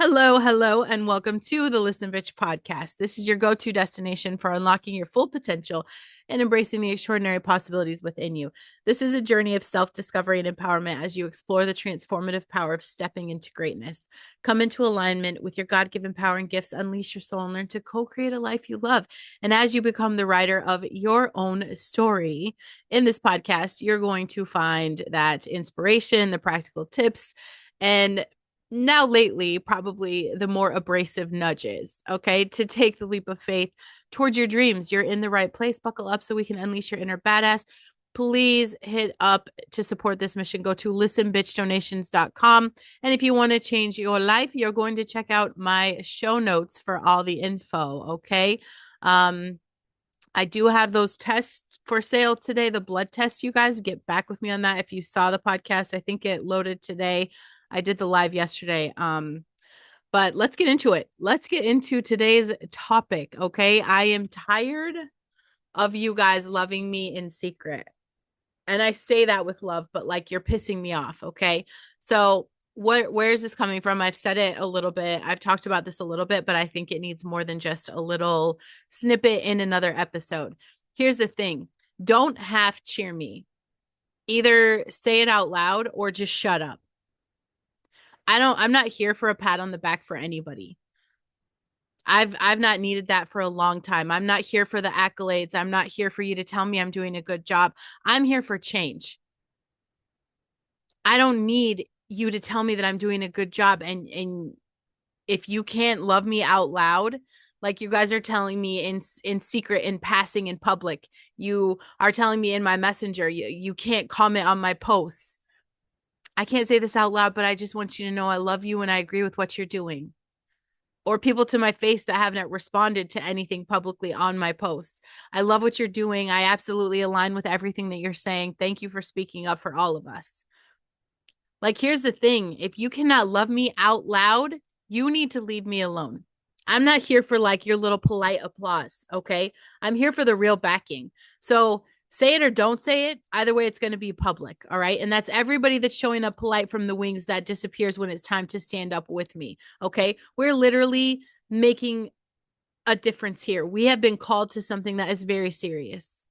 Hello, hello, and welcome to the Listen Bitch podcast. This is your go-to destination for unlocking your full potential and embracing the extraordinary possibilities within you. This is a journey of self-discovery and empowerment as you explore the transformative power of stepping into greatness. Come into alignment with your God-given power and gifts, unleash your soul, and learn to co-create a life you love. And as you become the writer of your own story in this podcast, you're going to find that inspiration, the practical tips, and now lately, probably the more abrasive nudges, okay, to take the leap of faith towards your dreams. You're in the right place. Buckle up so we can unleash your inner badass. Please hit up to support this mission. Go to listenbitchdonations.com. And if you want to change your life, you're going to check out my show notes for all the info, okay? I do have those tests for sale today, the blood tests. You guys get back with me on that. If you saw the podcast, I think it loaded today. I did the live yesterday. But let's get into it. Let's get into today's topic. Okay. I am tired of you guys loving me in secret. And I say that with love, but like you're pissing me off. Okay. So where is this coming from? I've said it a little bit. I've talked about this a little bit, but I think it needs more than just a little snippet in another episode. Here's the thing. Don't half cheer me. Either say it out loud or just shut up. I'm not here for a pat on the back for anybody. I've not needed that for a long time. I'm not here for the accolades. I'm not here for you to tell me I'm doing a good job. I'm here for change. I don't need you to tell me that I'm doing a good job. And if you can't love me out loud, like you guys are telling me in secret, in passing, in public, you are telling me in my messenger, you can't comment on my posts. I can't say this out loud, but I just want you to know I love you and I agree with what you're doing. Or people to my face that haven't responded to anything publicly on my posts. I love what you're doing. I absolutely align with everything that you're saying. Thank you for speaking up for all of us. Like, here's the thing. If you cannot love me out loud, you need to leave me alone. I'm not here for like your little polite applause. Okay. I'm here for the real backing. So say it or don't say it. Either way, it's going to be public. All right. And that's everybody that's showing up polite from the wings that disappears when it's time to stand up with me. Okay. We're literally making a difference here. We have been called to something that is very serious.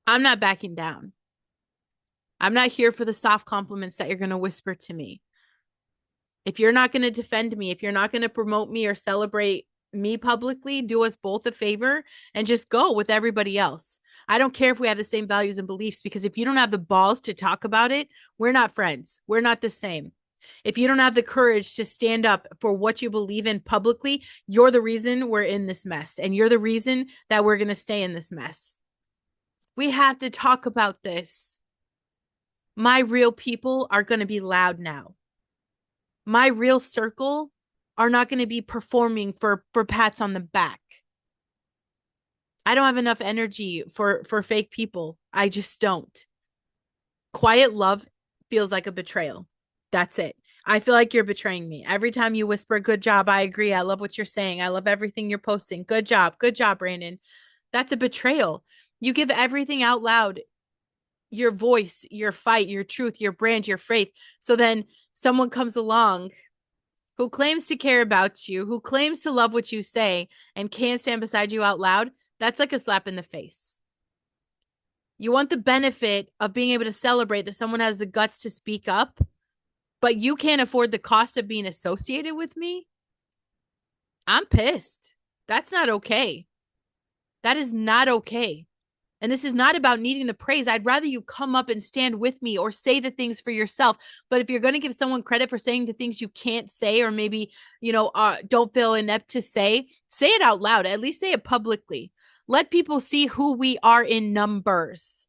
I'm not backing down. I'm not here for the soft compliments that you're going to whisper to me. If you're not going to defend me, if you're not going to promote me or celebrate me publicly, do us both a favor and just go with everybody else. I don't care if we have the same values and beliefs, because if you don't have the balls to talk about it, we're not friends. We're not the same. If you don't have the courage to stand up for what you believe in publicly, you're the reason we're in this mess. And you're the reason that we're going to stay in this mess. We have to talk about this. My real people are going to be loud now. My real circle are not going to be performing for pats on the back. I don't have enough energy for fake people. I just don't. Quiet love feels like a betrayal. That's it. I feel like you're betraying me. Every time you whisper, good job, I agree. I love what you're saying. I love everything you're posting. Good job. Good job, Brandon. That's a betrayal. You give everything out loud, your voice, your fight, your truth, your brand, your faith. So then someone comes along who claims to care about you, who claims to love what you say, and can't stand beside you out loud. That's like a slap in the face. You want the benefit of being able to celebrate that someone has the guts to speak up, but you can't afford the cost of being associated with me? I'm pissed. That's not okay. That is not okay. And this is not about needing the praise. I'd rather you come up and stand with me or say the things for yourself. But if you're going to give someone credit for saying the things you can't say, or maybe, don't feel inept to say it out loud. At least say it publicly. Let people see who we are in numbers.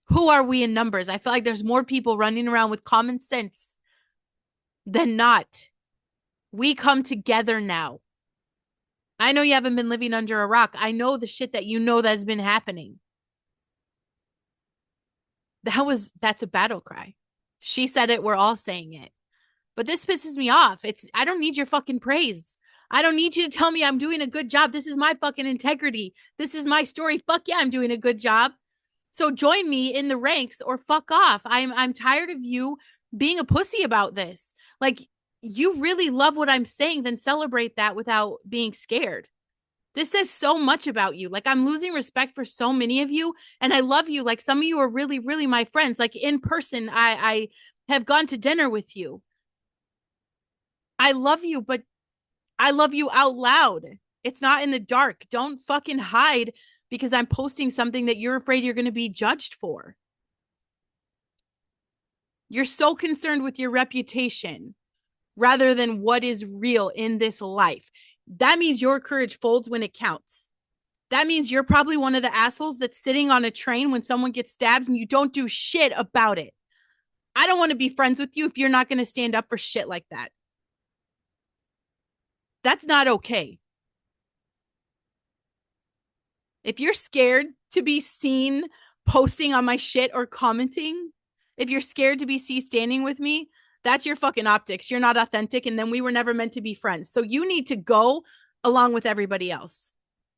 Who are we in numbers? I feel like there's more people running around with common sense than not. We come together now. I know you haven't been living under a rock. I know the shit that you know that's been happening. That's a battle cry. She said it. We're all saying it. But this pisses me off. I don't need your fucking praise. I don't need you to tell me I'm doing a good job. This is my fucking integrity. This is my story. Fuck yeah, I'm doing a good job. So join me in the ranks or fuck off. I'm tired of you being a pussy about this. Like, you really love what I'm saying, then celebrate that without being scared. This says so much about you. Like, I'm losing respect for so many of you, and I love you. Like, some of you are really, really my friends. Like, in person, I have gone to dinner with you. I love you, but I love you out loud. It's not in the dark. Don't fucking hide because I'm posting something that you're afraid you're going to be judged for. You're so concerned with your reputation rather than what is real in this life. That means your courage folds when it counts. That means you're probably one of the assholes that's sitting on a train when someone gets stabbed and you don't do shit about it. I don't want to be friends with you if you're not going to stand up for shit like that. That's not okay. If you're scared to be seen posting on my shit or commenting, if you're scared to be seen standing with me, that's your fucking optics. You're not authentic, and then we were never meant to be friends. So you need to go along with everybody else.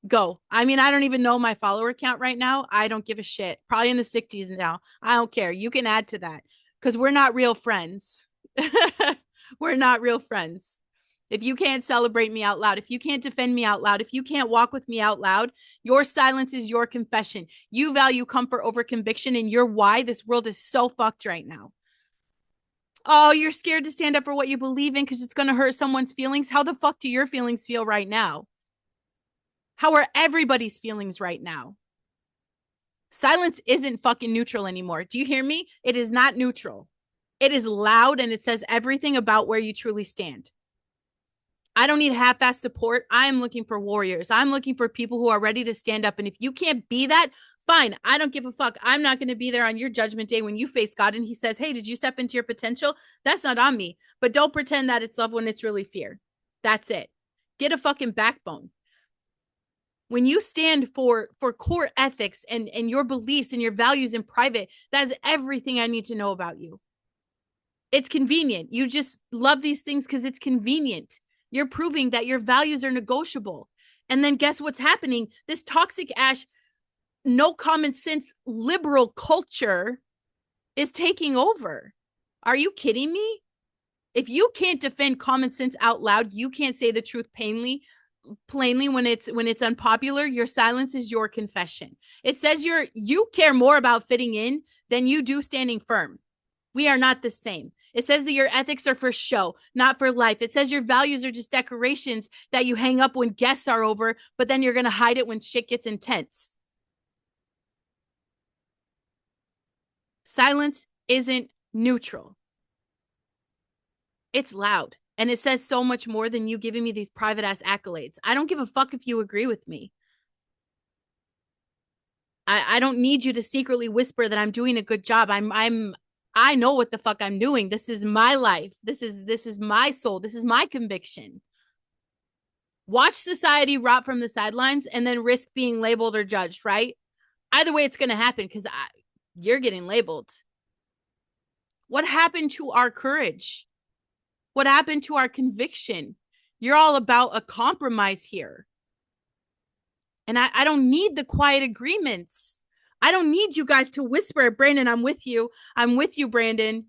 Go. I mean, I don't even know my follower count right now. I don't give a shit. Probably in the 60s now. I don't care. You can add to that because we're not real friends. We're not real friends. If you can't celebrate me out loud, if you can't defend me out loud, if you can't walk with me out loud, your silence is your confession. You value comfort over conviction, and you're why this world is so fucked right now. Oh, you're scared to stand up for what you believe in because it's going to hurt someone's feelings. How the fuck do your feelings feel right now? How are everybody's feelings right now? Silence isn't fucking neutral anymore. Do you hear me? It is not neutral. It is loud, and it says everything about where you truly stand. I don't need half-ass support. I'm looking for warriors. I'm looking for people who are ready to stand up. And if you can't be that, fine. I don't give a fuck. I'm not going to be there on your judgment day when you face God and he says, hey, did you step into your potential? That's not on me. But don't pretend that it's love when it's really fear. That's it. Get a fucking backbone. When you stand for core ethics and your beliefs and your values in private, that's everything I need to know about you. It's convenient. You just love these things because it's convenient. You're proving that your values are negotiable. And then guess what's happening? This toxic ash, no common sense liberal culture is taking over. Are you kidding me? If you can't defend common sense out loud, you can't say the truth plainly when it's unpopular. Your silence is your confession. It says you care more about fitting in than you do standing firm. We are not the same. It says that your ethics are for show, not for life. It says your values are just decorations that you hang up when guests are over, but then you're going to hide it when shit gets intense. Silence isn't neutral. It's loud. And it says so much more than you giving me these private ass accolades. I don't give a fuck if you agree with me. I don't need you to secretly whisper that I'm doing a good job. I know what the fuck I'm doing. This is my life. This is my soul. This is my conviction. Watch society rot from the sidelines and then risk being labeled or judged, right? Either way, it's going to happen because you're getting labeled. What happened to our courage? What happened to our conviction? You're all about a compromise here. And I don't need the quiet agreements. I don't need you guys to whisper, Brandon, I'm with you. I'm with you, Brandon.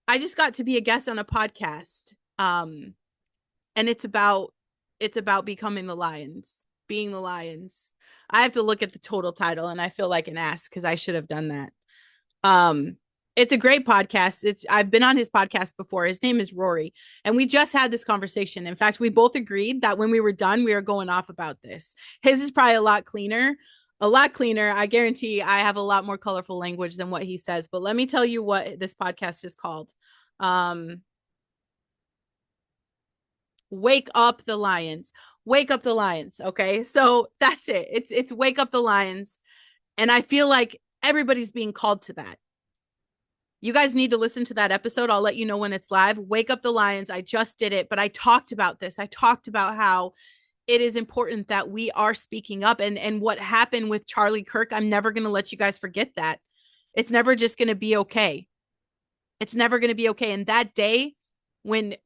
I just got to be a guest on a podcast. And it's about becoming the lions, being the lions. I have to look at the total title and I feel like an ass because I should have done that. It's a great podcast. I've been on his podcast before. His name is Rory. And we just had this conversation. In fact, we both agreed that when we were done, we were going off about this. His is probably a lot cleaner. I guarantee I have a lot more colorful language than what he says. But let me tell you what this podcast is called. Wake Up the Lions. Wake Up the Lions. Okay. So that's it. It's Wake Up the Lions. And I feel like everybody's being called to that. You guys need to listen to that episode. I'll let you know when it's live. Wake Up the Lions. I just did it, but I talked about this. I talked about how it is important that we are speaking up and what happened with Charlie Kirk. I'm never going to let you guys forget that. It's never just going to be okay. It's never going to be okay. And that day when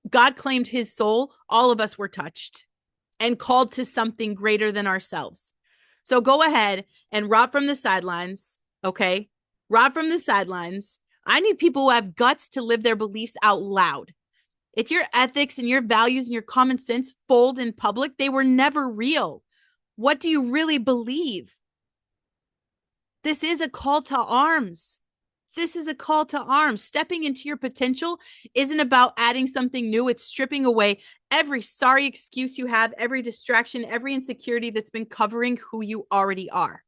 God claimed his soul, all of us were touched and called to something greater than ourselves. So go ahead and rot from the sidelines. Okay. Rob from the sidelines. I need people who have guts to live their beliefs out loud. If your ethics and your values and your common sense fold in public, they were never real. What do you really believe? This is a call to arms. This is a call to arms. Stepping into your potential isn't about adding something new. It's stripping away every sorry excuse you have, every distraction, every insecurity that's been covering who you already are.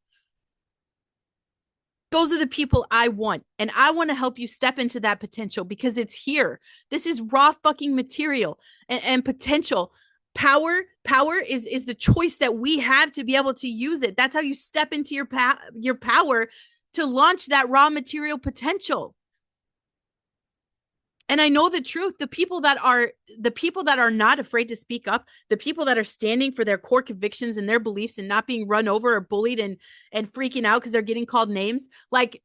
Those are the people I want. And I want to help you step into that potential because it's here. This is raw fucking material and potential. Power is the choice that we have to be able to use it. That's how you step into your power to launch that raw material potential. And I know the truth. The people that are not afraid to speak up, the people that are standing for their core convictions and their beliefs and not being run over or bullied and freaking out because they're getting called names. Like,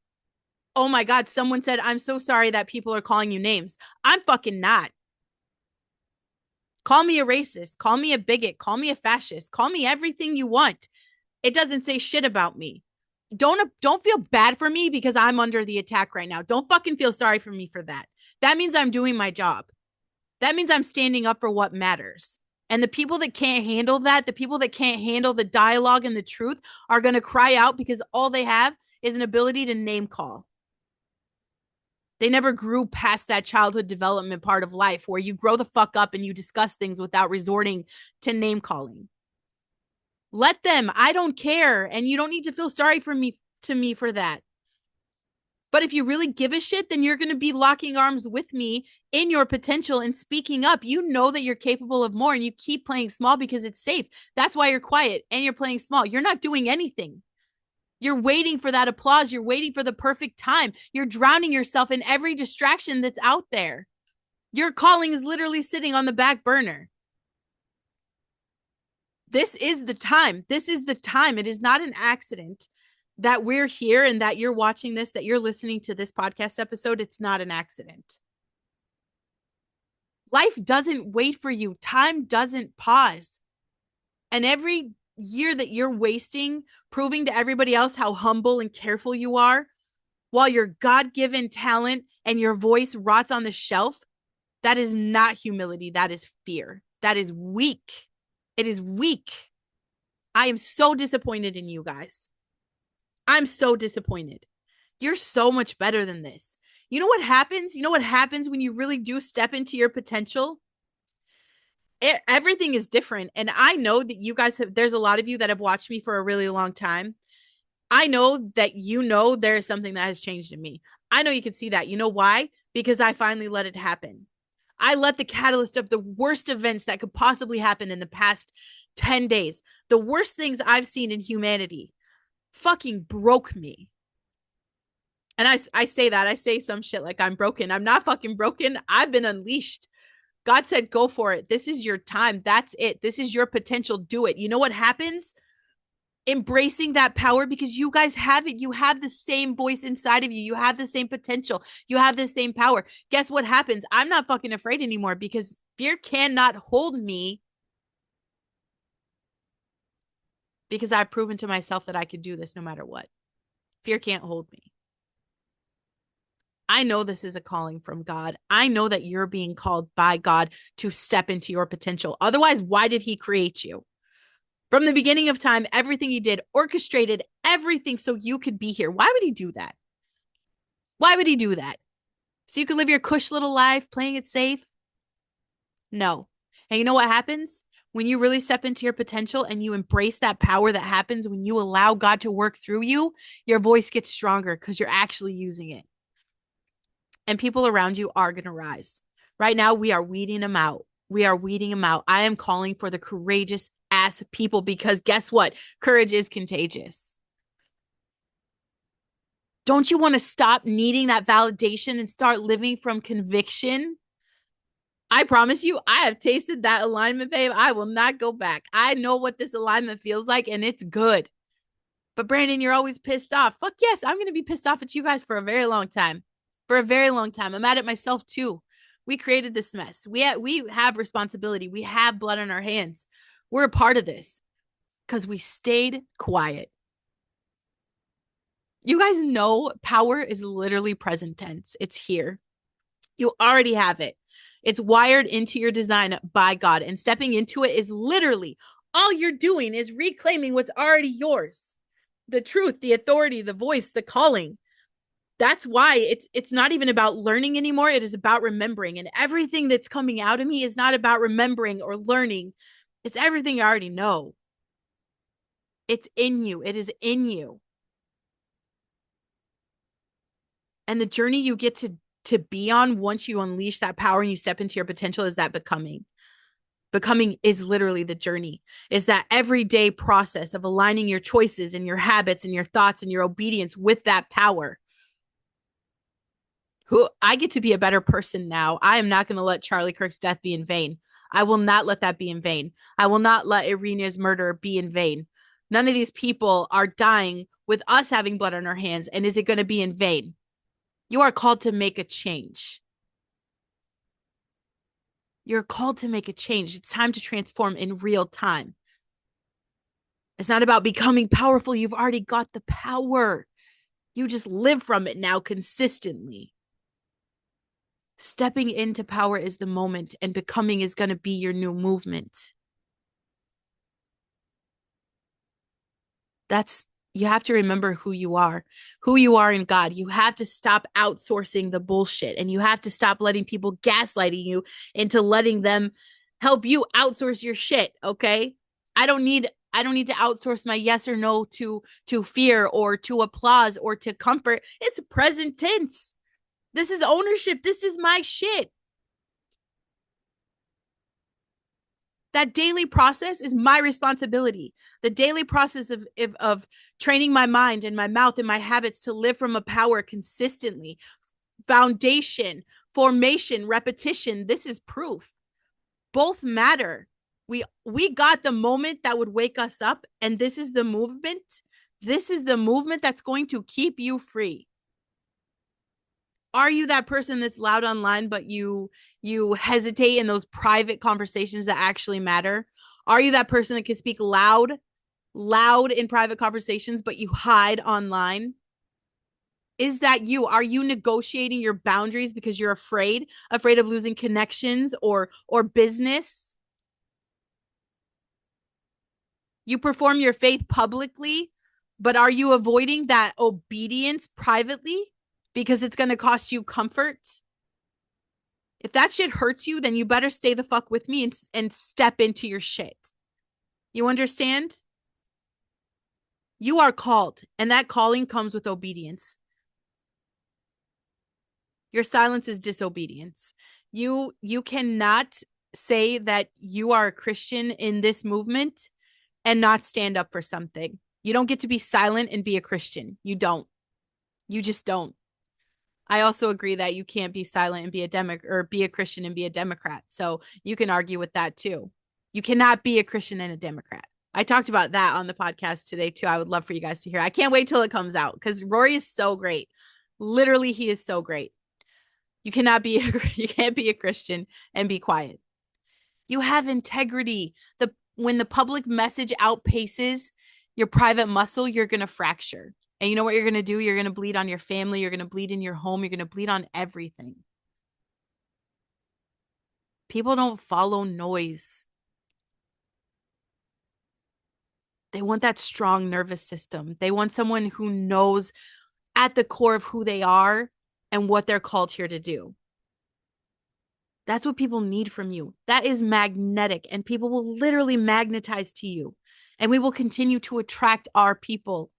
oh my God, someone said, I'm so sorry that people are calling you names. I'm fucking not. Call me a racist, call me a bigot, call me a fascist, call me everything you want. It doesn't say shit about me. Don't feel bad for me because I'm under the attack right now. Don't fucking feel sorry for me for that. That means I'm doing my job. That means I'm standing up for what matters. And the people that can't handle that, the people that can't handle the dialogue and the truth are going to cry out because all they have is an ability to name call. They never grew past that childhood development part of life where you grow the fuck up and you discuss things without resorting to name calling. Let them. I don't care. And you don't need to feel sorry for me for that. But if you really give a shit, then you're going to be locking arms with me in your potential and speaking up. You know that you're capable of more and you keep playing small because it's safe. That's why you're quiet and you're playing small. You're not doing anything. You're waiting for that applause. You're waiting for the perfect time. You're drowning yourself in every distraction that's out there. Your calling is literally sitting on the back burner. This is the time. This is the time. It is not an accident that we're here and that you're watching this, that you're listening to this podcast episode. It's not an accident. Life doesn't wait for you. Time doesn't pause. And every year that you're wasting proving to everybody else how humble and careful you are while your God-given talent and your voice rots on the shelf, that is not humility. That is fear. That is weak. It is weak. I am so disappointed in you guys. I'm so disappointed. You're so much better than this. You know what happens? You know what happens when you really do step into your potential? Everything is different. And I know that you guys there's a lot of you that have watched me for a really long time. I know that there is something that has changed in me. I know you can see that. You know why? Because I finally let it happen. I let the catalyst of the worst events that could possibly happen in the past 10 days, the worst things I've seen in humanity, fucking broke me. And I say that. I say some shit like I'm broken. I'm not fucking broken. I've been unleashed. God said, go for it. This is your time. That's it. This is your potential. Do it. You know what happens? Embracing that power because you guys have it. You have the same voice inside of you. You have the same potential. You have the same power. Guess what happens? I'm not fucking afraid anymore because fear cannot hold me because I've proven to myself that I could do this no matter what. Fear can't hold me. I know this is a calling from God. I know that you're being called by God to step into your potential. Otherwise, why did he create you? From the beginning of time, everything he did, orchestrated everything so you could be here. Why would he do that? Why would he do that? So you could live your cush little life, playing it safe? No. And you know what happens? When you really step into your potential and you embrace that power that happens when you allow God to work through you, your voice gets stronger because you're actually using it. And people around you are going to rise. Right now, we are weeding them out. We are weeding them out. I am calling for the courageous ass people because guess what? Courage is contagious. Don't you want to stop needing that validation and start living from conviction? I promise you, I have tasted that alignment, babe. I will not go back. I know what this alignment feels like, and it's good. But Brandon, you're always pissed off. Fuck yes, I'm going to be pissed off at you guys for a very long time. For a very long time. I'm mad at myself too. We created this mess. We have responsibility. We have blood on our hands. We're a part of this because we stayed quiet. You guys know power is literally present tense. It's here. You already have it. It's wired into your design by God. And stepping into it is literally all you're doing is reclaiming what's already yours. The truth, the authority, the voice, the calling. That's why it's not even about learning anymore. It is about remembering. And everything that's coming out of me is not about remembering or learning. It's everything you already know. It's in you. It is in you. And the journey you get to be on once you unleash that power and you step into your potential is that becoming. Becoming is literally the journey, is that everyday process of aligning your choices and your habits and your thoughts and your obedience with that power. Who I get to be a better person now. I am not going to let Charlie Kirk's death be in vain. I will not let that be in vain. I will not let Irina's murder be in vain. None of these people are dying with us having blood on our hands. And is it going to be in vain? You are called to make a change. You're called to make a change. It's time to transform in real time. It's not about becoming powerful. You've already got the power. You just live from it now consistently. Stepping into power is the moment, and becoming is going to be your new movement. You have to remember who you are in God. You have to stop outsourcing the bullshit, and you have to stop letting people gaslighting you into letting them help you outsource your shit. Okay. I don't need to outsource my yes or no to fear or to applause or to comfort. It's present tense. This is ownership. This is my shit. That daily process is my responsibility. The daily process of training my mind and my mouth and my habits to live from a power consistently. Foundation, formation, repetition. This is proof. Both matter. We got the moment that would wake us up, and this is the movement. This is the movement that's going to keep you free. Are you that person that's loud online, but you hesitate in those private conversations that actually matter? Are you that person that can speak loud in private conversations, but you hide online? Is that you? Are you negotiating your boundaries because you're afraid of losing connections or business? You perform your faith publicly, but are you avoiding that obedience privately because it's going to cost you comfort? If that shit hurts you, then you better stay the fuck with me and step into your shit. You understand? You are called, and that calling comes with obedience. Your silence is disobedience. You cannot say that you are a Christian in this movement and not stand up for something. You don't get to be silent and be a Christian. You don't. You just don't. I also agree that you can't be silent and be a Christian and be a Democrat. So you can argue with that too. You cannot be a Christian and a Democrat. I talked about that on the podcast today too. I would love for you guys to hear. I can't wait till it comes out because Rory is so great. Literally, he is so great. You can't be a Christian and be quiet. You have integrity. When the public message outpaces your private muscle, you're going to fracture. And you know what you're going to do? You're going to bleed on your family. You're going to bleed in your home. You're going to bleed on everything. People don't follow noise. They want that strong nervous system. They want someone who knows at the core of who they are and what they're called here to do. That's what people need from you. That is magnetic, and people will literally magnetize to you. And we will continue to attract our people.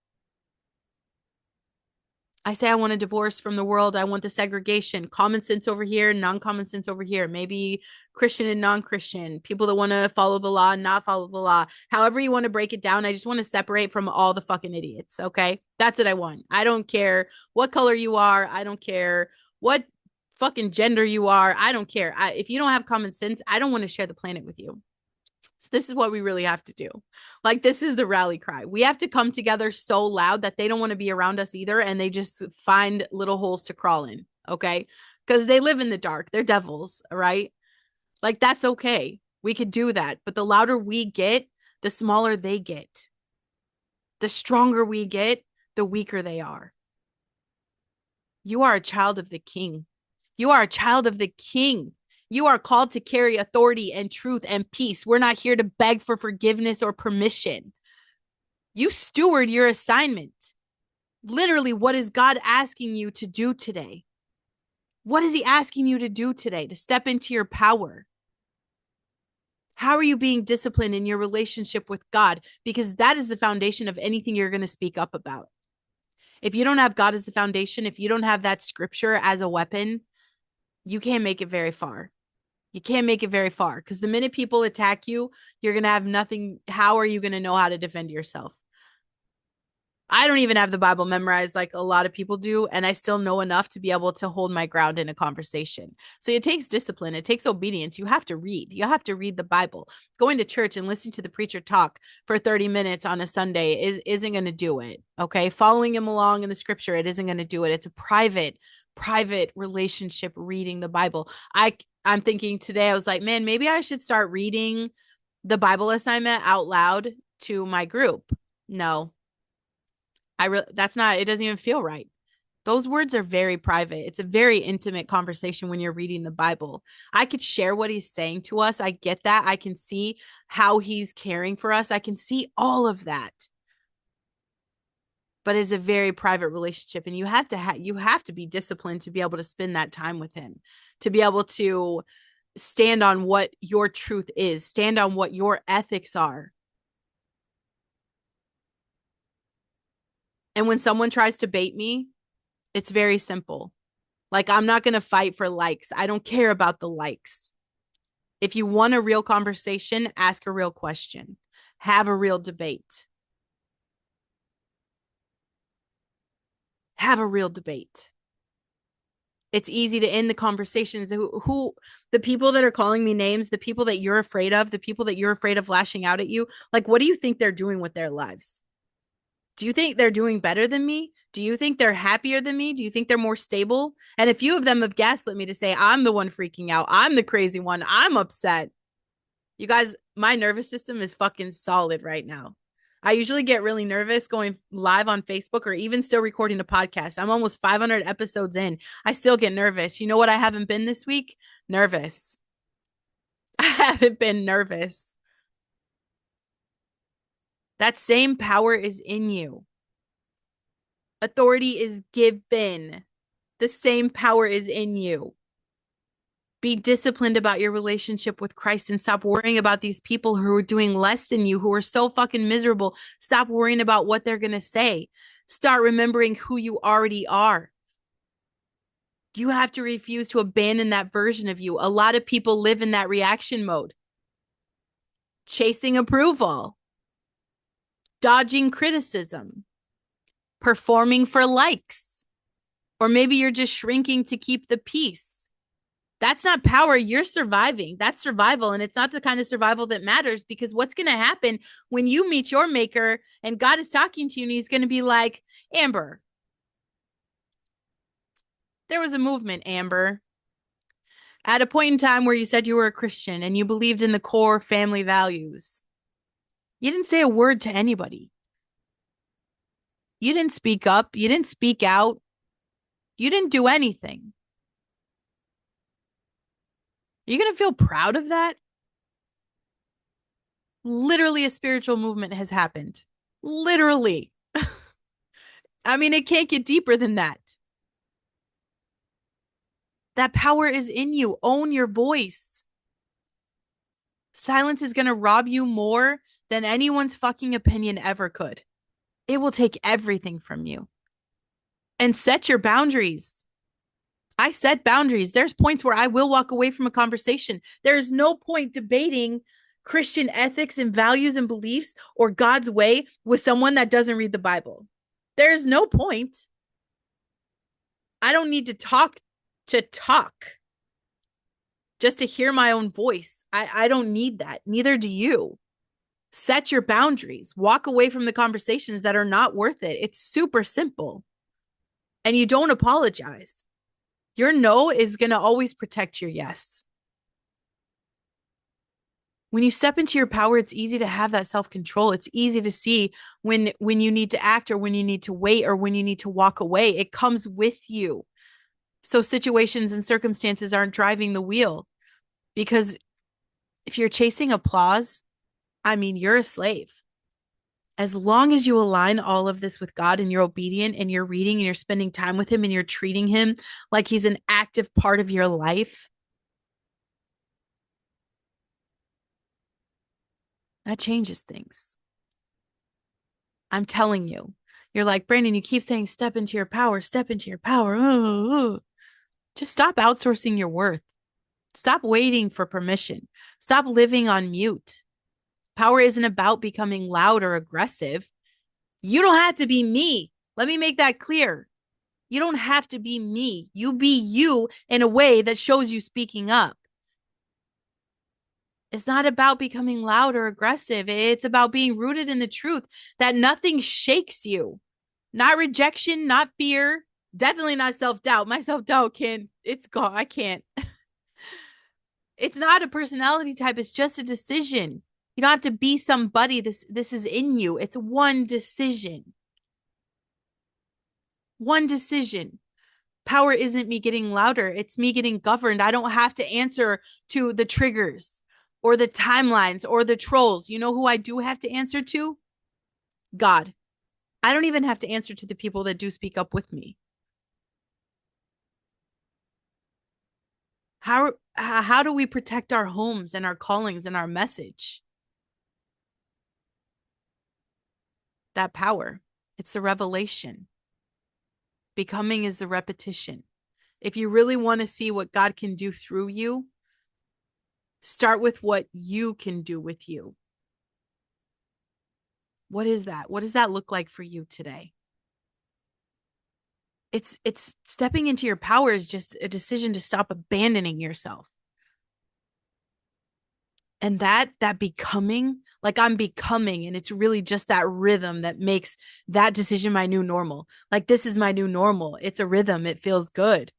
I say I want a divorce from the world. I want the segregation. Common sense over here, non-common sense over here. Maybe Christian and non-Christian. People that want to follow the law and not follow the law. However you want to break it down. I just want to separate from all the fucking idiots, okay? That's what I want. I don't care what color you are. I don't care what fucking gender you are. I don't care. If you don't have common sense, I don't want to share the planet with you. So this is what we really have to do. Like, this is the rally cry. We have to come together so loud that they don't want to be around us either. And they just find little holes to crawl in. Okay. Because they live in the dark. They're devils. All right. Like, that's okay. We could do that. But the louder we get, the smaller they get. The stronger we get, the weaker they are. You are a child of the King. You are a child of the King. You are called to carry authority and truth and peace. We're not here to beg for forgiveness or permission. You steward your assignment. Literally, what is God asking you to do today? What is he asking you to do today? To step into your power. How are you being disciplined in your relationship with God? Because that is the foundation of anything you're going to speak up about. If you don't have God as the foundation, if you don't have that scripture as a weapon, you can't make it very far. You can't make it very far because the minute people attack you, you're going to have nothing. How are you going to know how to defend yourself? I don't even have the Bible memorized like a lot of people do, and I still know enough to be able to hold my ground in a conversation. So it takes discipline. It takes obedience. You have to read. You have to read the Bible. Going to church and listening to the preacher talk for 30 minutes on a Sunday isn't going to do it. Okay. Following him along in the scripture, it isn't going to do it. It's a private relationship reading the Bible. I'm thinking today, I was like, man, maybe I should start reading the Bible assignment out loud to my group. No, that's not, it doesn't even feel right. Those words are very private. It's a very intimate conversation when you're reading the Bible. I could share what he's saying to us. I get that. I can see how he's caring for us. I can see all of that. But it's a very private relationship, and you have to be disciplined to be able to spend that time with him, to be able to stand on what your truth is, stand on what your ethics are. And when someone tries to bait me, it's very simple. Like, I'm not going to fight for likes. I don't care about the likes. If you want a real conversation, ask a real question. Have a real debate. Have a real debate. It's easy to end the conversations. Who the people that are calling me names, the people that you're afraid of, the people that you're afraid of lashing out at you, like, what do you think they're doing with their lives? Do you think they're doing better than me? Do you think they're happier than me? Do you think they're more stable? And a few of them have gaslit me to say I'm the one freaking out. I'm the crazy one. I'm upset. You guys, my nervous system is fucking solid right now. I usually get really nervous going live on Facebook or even still recording a podcast. I'm almost 500 episodes in. I still get nervous. You know what I haven't been this week? Nervous. I haven't been nervous. That same power is in you. Authority is given. The same power is in you. Be disciplined about your relationship with Christ and stop worrying about these people who are doing less than you, who are so fucking miserable. Stop worrying about what they're going to say. Start remembering who you already are. You have to refuse to abandon that version of you. A lot of people live in that reaction mode. Chasing approval. Dodging criticism. Performing for likes. Or maybe you're just shrinking to keep the peace. That's not power. You're surviving. That's survival. And it's not the kind of survival that matters, because what's going to happen when you meet your maker and God is talking to you and he's going to be like, Amber, there was a movement, Amber, at a point in time where you said you were a Christian and you believed in the core family values. You didn't say a word to anybody. You didn't speak up. You didn't speak out. You didn't do anything. You're going to feel proud of that? Literally, a spiritual movement has happened. Literally. I mean, it can't get deeper than that. That power is in you. Own your voice. Silence is going to rob you more than anyone's fucking opinion ever could. It will take everything from you. And set your boundaries. I set boundaries. There's points where I will walk away from a conversation. There's no point debating Christian ethics and values and beliefs or God's way with someone that doesn't read the Bible. There's no point. I don't need to talk just to hear my own voice. I don't need that. Neither do you. Set your boundaries. Walk away from the conversations that are not worth it. It's super simple. And you don't apologize. Your no is going to always protect your yes. When you step into your power, it's easy to have that self-control. It's easy to see when you need to act or when you need to wait or when you need to walk away. It comes with you. So situations and circumstances aren't driving the wheel. Because if you're chasing applause, I mean, you're a slave. As long as you align all of this with God and you're obedient and you're reading and you're spending time with Him and you're treating Him like He's an active part of your life, that changes things. I'm telling you. You're like, Brandon, you keep saying step into your power, step into your power. Just stop outsourcing your worth. Stop waiting for permission. Stop living on mute. Power isn't about becoming loud or aggressive. You don't have to be me. Let me make that clear. You don't have to be me. You be you in a way that shows you speaking up. It's not about becoming loud or aggressive. It's about being rooted in the truth that nothing shakes you. Not rejection, not fear, definitely not self-doubt. My self-doubt it's gone. I can't. It's not a personality type. It's just a decision. You don't have to be somebody. This is in you. It's one decision. One decision. Power isn't me getting louder. It's me getting governed. I don't have to answer to the triggers or the timelines or the trolls. You know who I do have to answer to? God. I don't even have to answer to the people that do speak up with me. How do we protect our homes and our callings and our message? That power. It's the revelation. Becoming is the repetition. If you really want to see what God can do through you, start with what you can do with you. What is that? What does that look like for you today? It's stepping into your power is just a decision to stop abandoning yourself. And that becoming, like I'm becoming, and it's really just that rhythm that makes that decision my new normal. Like this is my new normal. It's a rhythm. It feels good.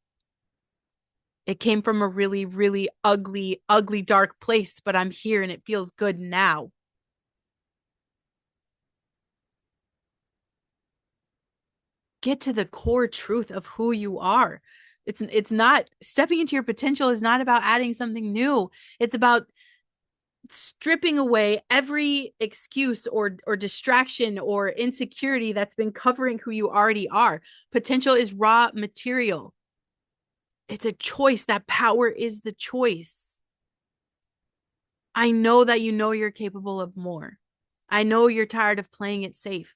It came from a really, really ugly, ugly, dark place, but I'm here and it feels good now. Get to the core truth of who you are. It's not stepping into your potential is not about adding something new. It's about stripping away every excuse or distraction or insecurity that's been covering who you already are. Potential is raw material. It's a choice. That power is the choice. I know that you know you're capable of more. I know you're tired of playing it safe.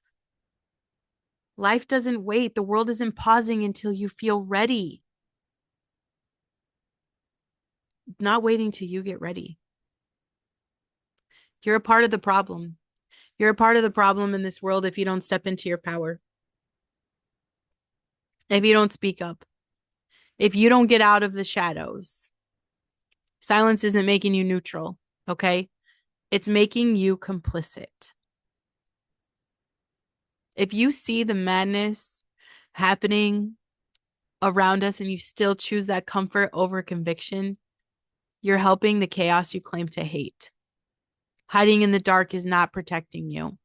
Life doesn't wait. The world isn't pausing until you feel ready. Not waiting till you get ready. You're a part of the problem. You're a part of the problem in this world if you don't step into your power. If you don't speak up. If you don't get out of the shadows. Silence isn't making you neutral, okay? It's making you complicit. If you see the madness happening around us and you still choose that comfort over conviction, you're helping the chaos you claim to hate. Hiding in the dark is not protecting you.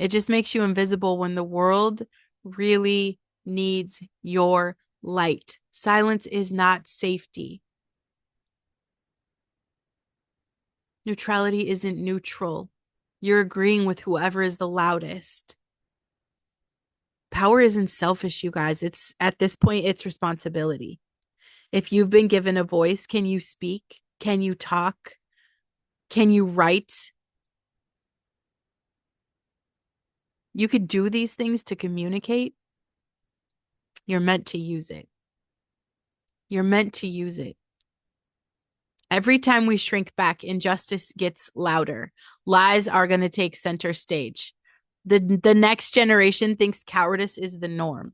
It just makes you invisible when the world really needs your light. Silence is not safety. Neutrality isn't neutral. You're agreeing with whoever is the loudest. Power isn't selfish, you guys. It's at this point, it's responsibility. If you've been given a voice, can you speak? Can you talk? Can you write? You could do these things to communicate. You're meant to use it. You're meant to use it. Every time we shrink back, injustice gets louder. Lies are going to take center stage. The next generation thinks cowardice is the norm.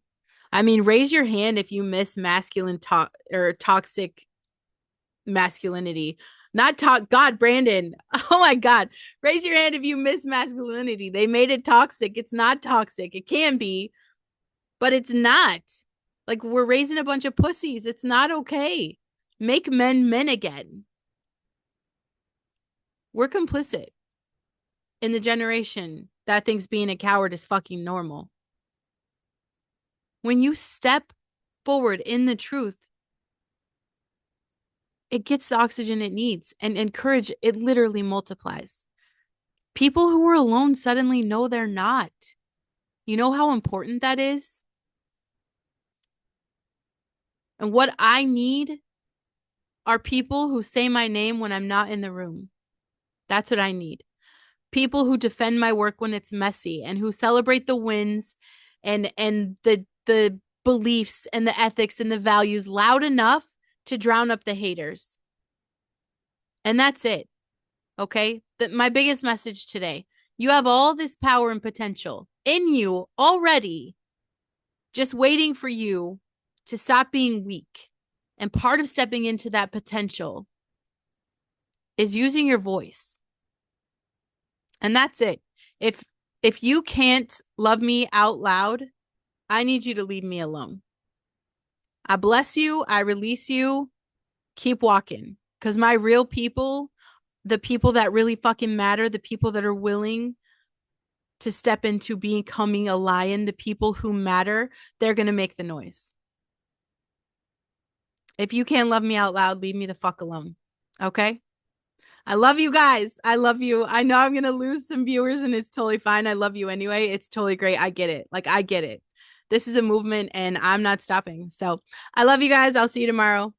I mean, raise your hand if you miss masculine talk or toxic masculinity. Not talk. God, Brandon. Oh my God. Raise your hand if you miss masculinity. They made it toxic. It's not toxic. It can be, but it's not. Like we're raising a bunch of pussies. It's not okay. Make men men again. We're complicit in the generation that thinks being a coward is fucking normal. When you step forward in the truth, it gets the oxygen it needs. And courage, it literally multiplies. People who are alone suddenly know they're not. You know how important that is? And what I need are people who say my name when I'm not in the room. That's what I need. People who defend my work when it's messy and who celebrate the wins and the beliefs and the ethics and the values loud enough to drown up the haters. And that's it. Okay? My biggest message today. You have all this power and potential in you already, just waiting for you to stop being weak. And part of stepping into that potential is using your voice. And that's it. If you can't love me out loud, I need you to leave me alone. I bless you. I release you. Keep walking. Because my real people, the people that really fucking matter, the people that are willing to step into becoming a lion, the people who matter, they're going to make the noise. If you can't love me out loud, leave me the fuck alone. Okay? I love you guys. I love you. I know I'm going to lose some viewers and it's totally fine. I love you anyway. It's totally great. I get it. Like, I get it. This is a movement and I'm not stopping. So I love you guys. I'll see you tomorrow.